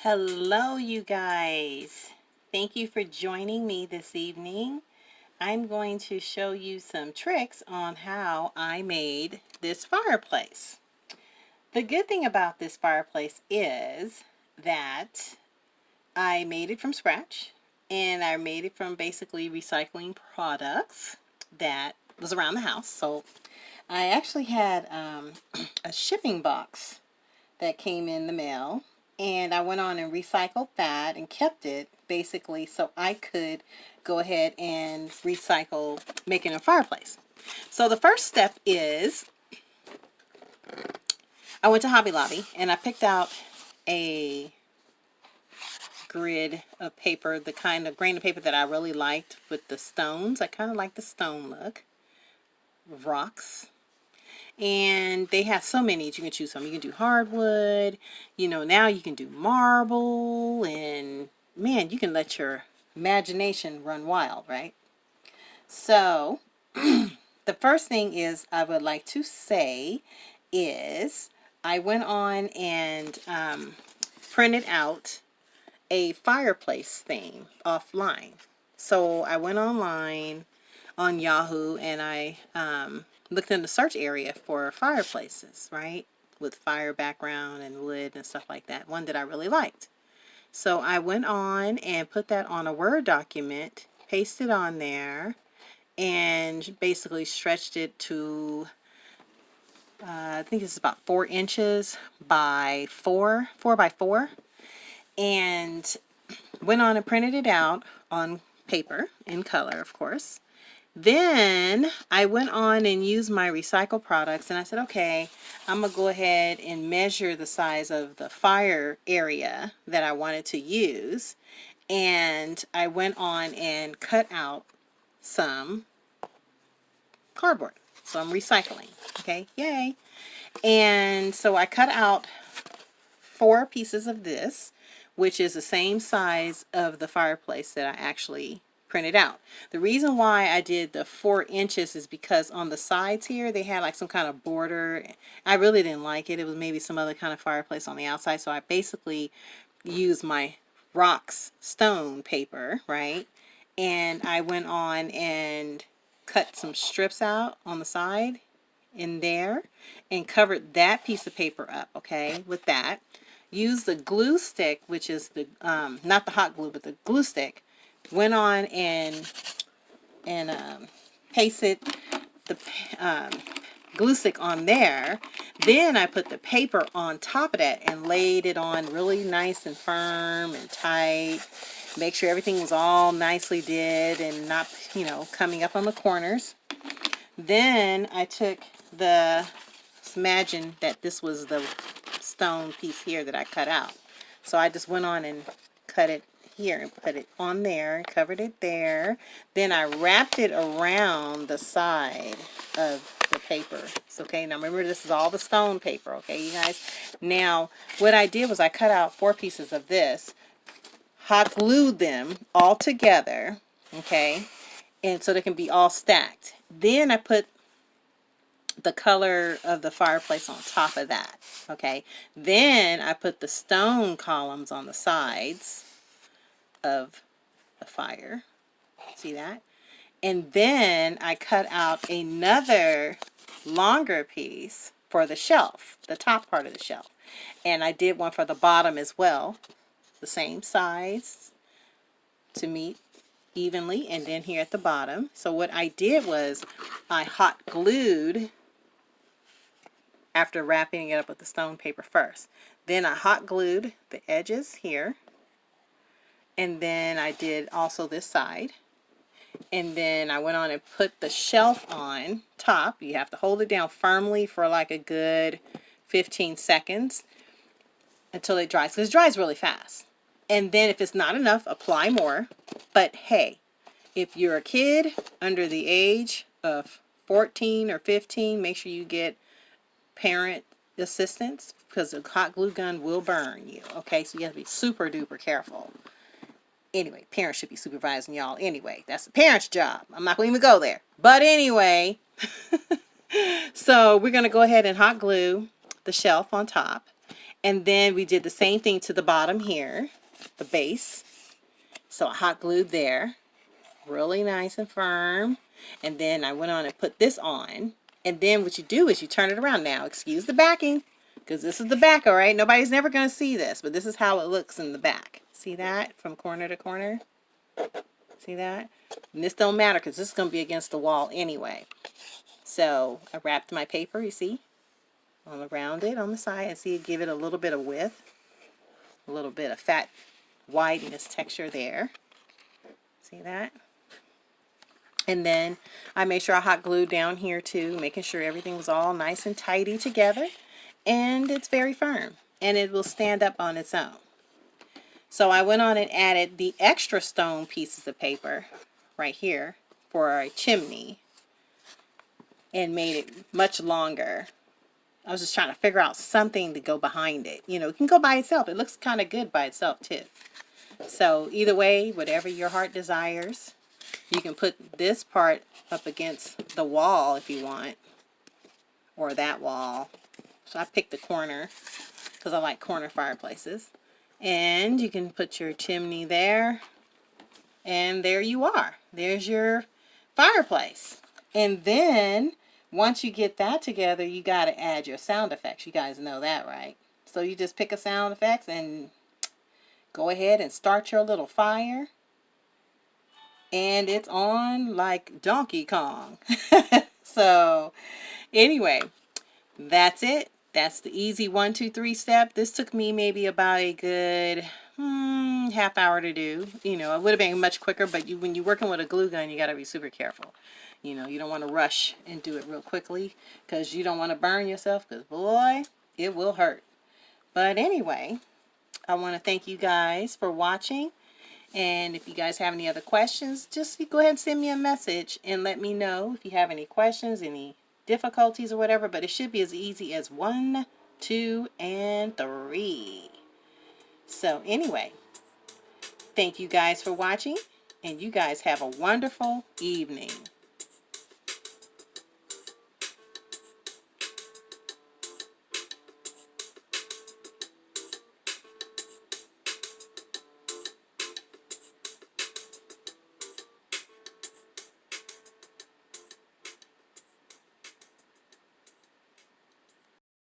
Hello, you guys. Thank you for joining me this evening. I'm going to show you some tricks on how I made this fireplace. The good thing about this fireplace is that I made it from scratch, and I made it from basically recycling products that was around the house. So I actually had a shipping box that came in the mail, and I went on and recycled that and kept it basically so I could go ahead and recycle making a fireplace. So the first step is I went to Hobby Lobby and I picked out a grid of paper, the kind of grain of paper that I really liked with the stones. I kind of like the stone look. Rocks. And they have so many that you can choose from. You can do hardwood, now you can do marble, and man, you can let your imagination run wild, right? So the first thing is I would like to say is I went on and printed out a fireplace theme offline. So I went online on Yahoo and I looked in the search area for fireplaces, right? With fire background and wood and stuff like that. One that I really liked. So I went on and put that on a Word document, pasted on there, and basically stretched it to, I think it's about 4 inches by 4 by 4. And went on and printed it out on paper in color, of course. Then I went on and used my recycled products, and I said, okay, I'm going to go ahead and measure the size of the fire area that I wanted to use. And I went on and cut out some cardboard. So I'm recycling. Okay, yay. And so I cut out 4 pieces of this, which is the same size of the fireplace that I actually printed out. The reason why I did the 4 inches is because on the sides here they had like some kind of border. I really didn't like it. It was maybe some other kind of fireplace on the outside, so I basically used my rocks stone paper, right? And I went on and cut some strips out on the side in there and covered that piece of paper up, okay, with that. Use the glue stick, which is the not the hot glue, but the glue stick. Went on and pasted the glue stick on there. Then I put the paper on top of that and laid it on really nice and firm and tight. Make sure everything was all nicely did and not, coming up on the corners. Then I took imagine that this was the stone piece here that I cut out. So I just went on and cut it here and put it on there and covered it there. Then I wrapped it around the side of the paper. So, okay, now remember this is all the stone paper, okay, you guys? Now, what I did was I cut out 4 pieces of this, hot glued them all together, okay, and so they can be all stacked. Then I put the color of the fireplace on top of that, okay. Then I put the stone columns on the sides of the fire, see that? And then I cut out another longer piece for the shelf, the top part of the shelf, and I did one for the bottom as well, the same size to meet evenly, and then here at the bottom. So what I did was I hot glued after wrapping it up with the stone paper first. Then I hot glued the edges here, and then I did also this side, and then I went on and put the shelf on top. You have to hold it down firmly for like a good 15 seconds until it dries, because it dries really fast. And then if it's not enough, apply more. But hey, if you're a kid under the age of 14 or 15, make sure you get parent assistance, because a hot glue gun will burn you, okay? So you have to be super duper careful. Anyway, parents should be supervising y'all anyway. That's the parent's job. I'm not going to even go there. But anyway, so we're going to go ahead and hot glue the shelf on top. And then we did the same thing to the bottom here, the base. So I hot glued there, really nice and firm. And then I went on and put this on. And then what you do is you turn it around. Now, excuse the backing, because this is the back, all right? Nobody's never going to see this, but this is how it looks in the back. See that from corner to corner? See that? And this don't matter because this is going to be against the wall anyway. So I wrapped my paper, you see, all around it on the side, and see, give it a little bit of width, a little bit of fat whiteness texture there. See that? And then I made sure I hot glued down here too, making sure everything was all nice and tidy together. And it's very firm, and it will stand up on its own. So I went on and added the extra stone pieces of paper right here for a chimney and made it much longer. I was just trying to figure out something to go behind it. You know, it can go by itself. It looks kind of good by itself too. So either way, whatever your heart desires, you can put this part up against the wall if you want, or that wall. So I picked the corner because I like corner fireplaces. And you can put your chimney there. And there you are. There's your fireplace. And then once you get that together, you got to add your sound effects. You guys know that, right? So you just pick a sound effects and go ahead and start your little fire. And it's on like Donkey Kong. So anyway, that's it. That's the easy 1, 2, 3 step. This took me maybe about a good half hour to do. You know, it would have been much quicker, but when you're working with a glue gun, you got to be super careful. You know, you don't want to rush and do it real quickly because you don't want to burn yourself because, boy, it will hurt. But anyway, I want to thank you guys for watching. And if you guys have any other questions, just go ahead and send me a message and let me know if you have any questions, any difficulties or whatever. But it should be as easy as 1, 2, and 3. So anyway, thank you guys for watching, and you guys have a wonderful evening.